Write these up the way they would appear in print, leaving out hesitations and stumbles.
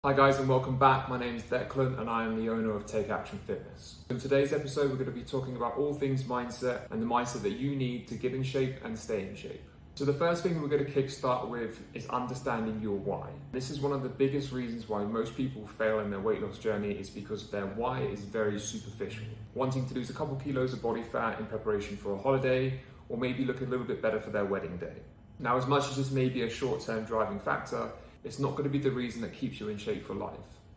Hi guys and welcome back. My name is Declan and I am the owner of Take Action Fitness. In today's episode we're going to be talking about all things mindset and the mindset that you need to get in shape and stay in shape. So the first thing we're going to kickstart with is understanding your why. This is one of the biggest reasons why most people fail in their weight loss journey is because their why is very superficial. Wanting to lose a couple kilos of body fat in preparation for a holiday or maybe look a little bit better for their wedding day. Now as much as this may be a short-term driving factor, it's not going to be the reason that keeps you in shape for life.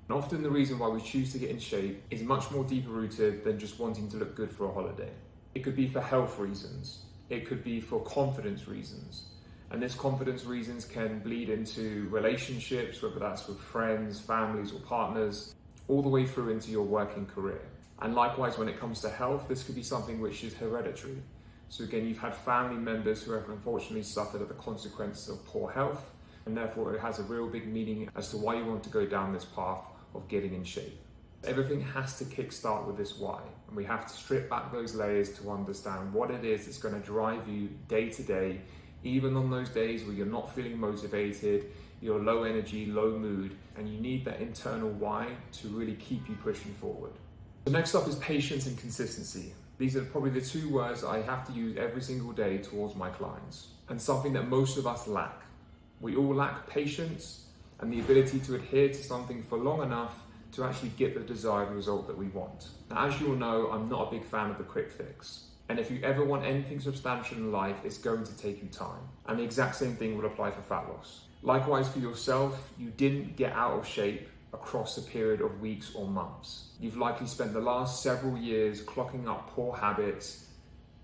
And often the reason why we choose to get in shape is much more deeper rooted than just wanting to look good for a holiday. It could be for health reasons. It could be for confidence reasons. And this confidence reasons can bleed into relationships, whether that's with friends, families, or partners, all the way through into your working career. And likewise, when it comes to health, this could be something which is hereditary. So again, you've had family members who have unfortunately suffered at the consequences of poor health, and therefore it has a real big meaning as to why you want to go down this path of getting in shape. Everything has to kickstart with this why, and we have to strip back those layers to understand what it is that's going to drive you day to day, even on those days where you're not feeling motivated, you're low energy, low mood, and you need that internal why to really keep you pushing forward. So next up is patience and consistency. These are probably the two words I have to use every single day towards my clients, and something that most of us lack. We all lack patience and the ability to adhere to something for long enough to actually get the desired result that we want. Now, as you all know, I'm not a big fan of the quick fix. And if you ever want anything substantial in life, it's going to take you time. And the exact same thing will apply for fat loss. Likewise for yourself, you didn't get out of shape across a period of weeks or months. You've likely spent the last several years clocking up poor habits,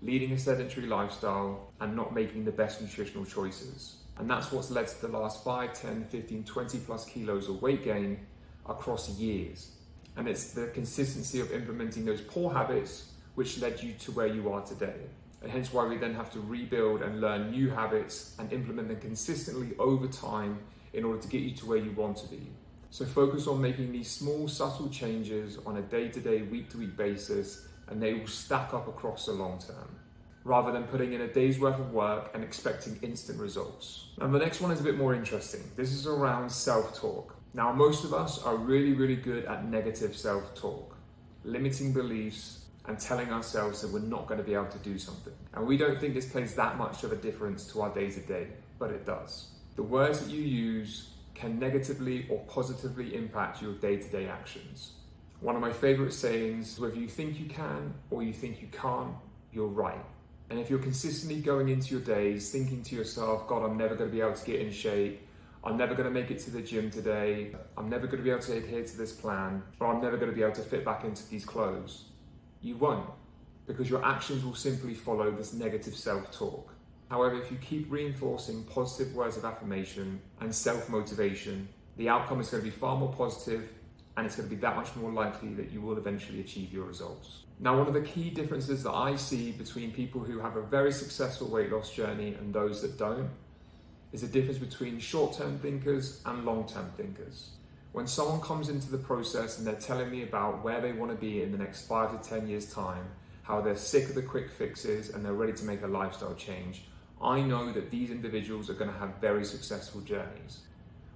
leading a sedentary lifestyle, and not making the best nutritional choices. And that's what's led to the last 5, 10, 15, 20 plus kilos of weight gain across years. And it's the consistency of implementing those poor habits which led you to where you are today. And hence why we then have to rebuild and learn new habits and implement them consistently over time in order to get you to where you want to be. So focus on making these small, subtle changes on a day-to-day, week-to-week basis, and they will stack up across the long term, rather than putting in a day's worth of work and expecting instant results. Now the next one is a bit more interesting. This is around self-talk. Now most of us are really good at negative self-talk, limiting beliefs and telling ourselves that we're not going to be able to do something. And we don't think this plays that much of a difference to our day-to-day, but it does. The words that you use can negatively or positively impact your day-to-day actions. One of my favorite sayings, whether you think you can or you think you can't, you're right. And if you're consistently going into your days thinking to yourself, God, I'm never going to be able to get in shape, I'm never going to make it to the gym today, I'm never going to be able to adhere to this plan, or I'm never going to be able to fit back into these clothes, you won't, because your actions will simply follow this negative self-talk. However, if you keep reinforcing positive words of affirmation and self-motivation, the outcome is going to be far more positive, and it's going to be that much more likely that you will eventually achieve your results. Now, one of the key differences that I see between people who have a very successful weight loss journey and those that don't is the difference between short-term thinkers and long-term thinkers. When someone comes into the process and they're telling me about where they want to be in the next 5 to 10 years' time, how they're sick of the quick fixes and they're ready to make a lifestyle change, I know that these individuals are going to have very successful journeys.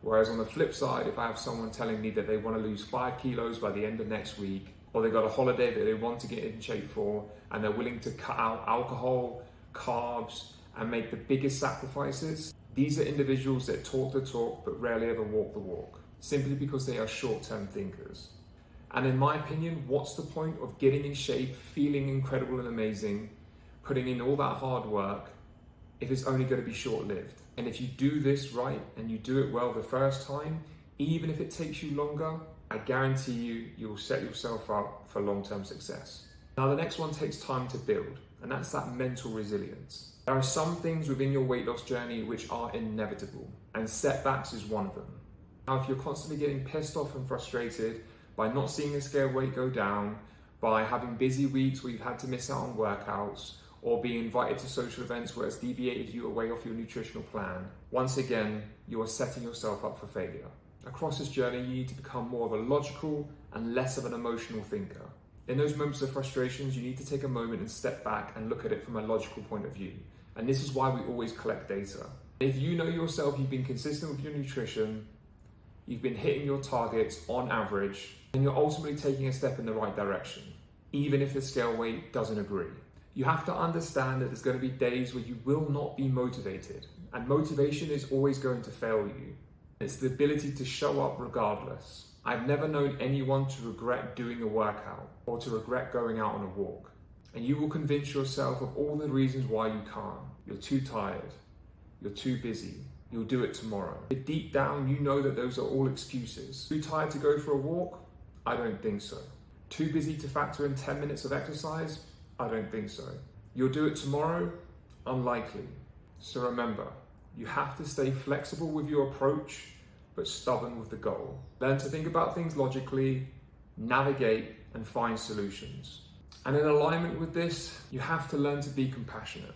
Whereas on the flip side, if I have someone telling me that they want to lose 5 kilos by the end of next week, or they've got a holiday that they want to get in shape for, and they're willing to cut out alcohol, carbs, and make the biggest sacrifices, these are individuals that talk the talk but rarely ever walk the walk, simply because they are short-term thinkers. And in my opinion, what's the point of getting in shape, feeling incredible and amazing, putting in all that hard work, if it's only going to be short-lived? And if you do this right and you do it well the first time, even if it takes you longer, I guarantee you will set yourself up for long-term success. Now the next one takes time to build, and that's that mental resilience. There are some things within your weight loss journey which are inevitable, and setbacks is one of them. Now if you're constantly getting pissed off and frustrated by not seeing the scale weight go down, by having busy weeks where you've had to miss out on workouts, or being invited to social events where it's deviated you away off your nutritional plan, once again, you are setting yourself up for failure. Across this journey, you need to become more of a logical and less of an emotional thinker. In those moments of frustrations, you need to take a moment and step back and look at it from a logical point of view. And this is why we always collect data. If you know yourself, you've been consistent with your nutrition, you've been hitting your targets on average, and you're ultimately taking a step in the right direction, even if the scale weight doesn't agree. You have to understand that there's going to be days where you will not be motivated, and motivation is always going to fail you. It's the ability to show up regardless. I've never known anyone to regret doing a workout or to regret going out on a walk. And you will convince yourself of all the reasons why you can't. You're too tired. You're too busy. You'll do it tomorrow. But deep down, you know that those are all excuses. Too tired to go for a walk? I don't think so. Too busy to factor in 10 minutes of exercise? I don't think so. You'll do it tomorrow? Unlikely. So remember, you have to stay flexible with your approach, but stubborn with the goal. Learn to think about things logically, navigate, and find solutions. And in alignment with this, you have to learn to be compassionate.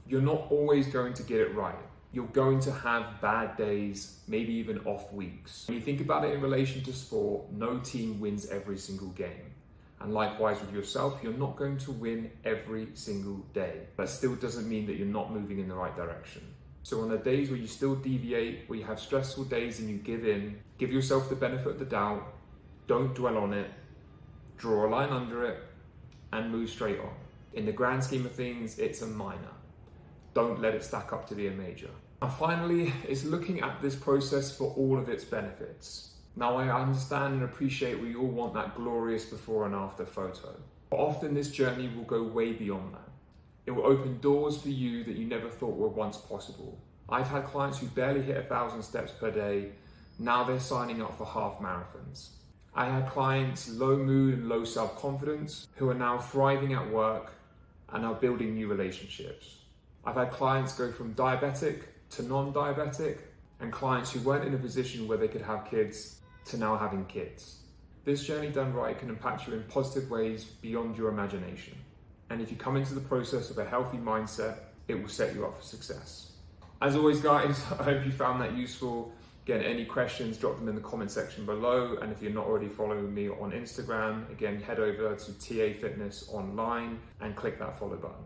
You're not always going to get it right. You're going to have bad days, maybe even off weeks. When you think about it in relation to sport, no team wins every single game. And likewise with yourself, you're not going to win every single day. That still doesn't mean that you're not moving in the right direction. So on the days where you still deviate, where you have stressful days and you give in, give yourself the benefit of the doubt, don't dwell on it, draw a line under it, and move straight on. In the grand scheme of things, it's a minor. Don't let it stack up to be a major. And finally, is looking at this process for all of its benefits. Now, I understand and appreciate we all want that glorious before and after photo. But often this journey will go way beyond that. It will open doors for you that you never thought were once possible. I've had clients who barely hit 1,000 steps per day. Now they're signing up for half marathons. I had clients low mood and low self-confidence who are now thriving at work and are building new relationships. I've had clients go from diabetic to non-diabetic, and clients who weren't in a position where they could have kids to now having kids. This journey done right can impact you in positive ways beyond your imagination. And if you come into the process of a healthy mindset, it will set you up for success. As always, guys, I hope you found that useful. Again, any questions, drop them in the comment section below. And if you're not already following me on Instagram, again, head over to TA Fitness Online and click that follow button.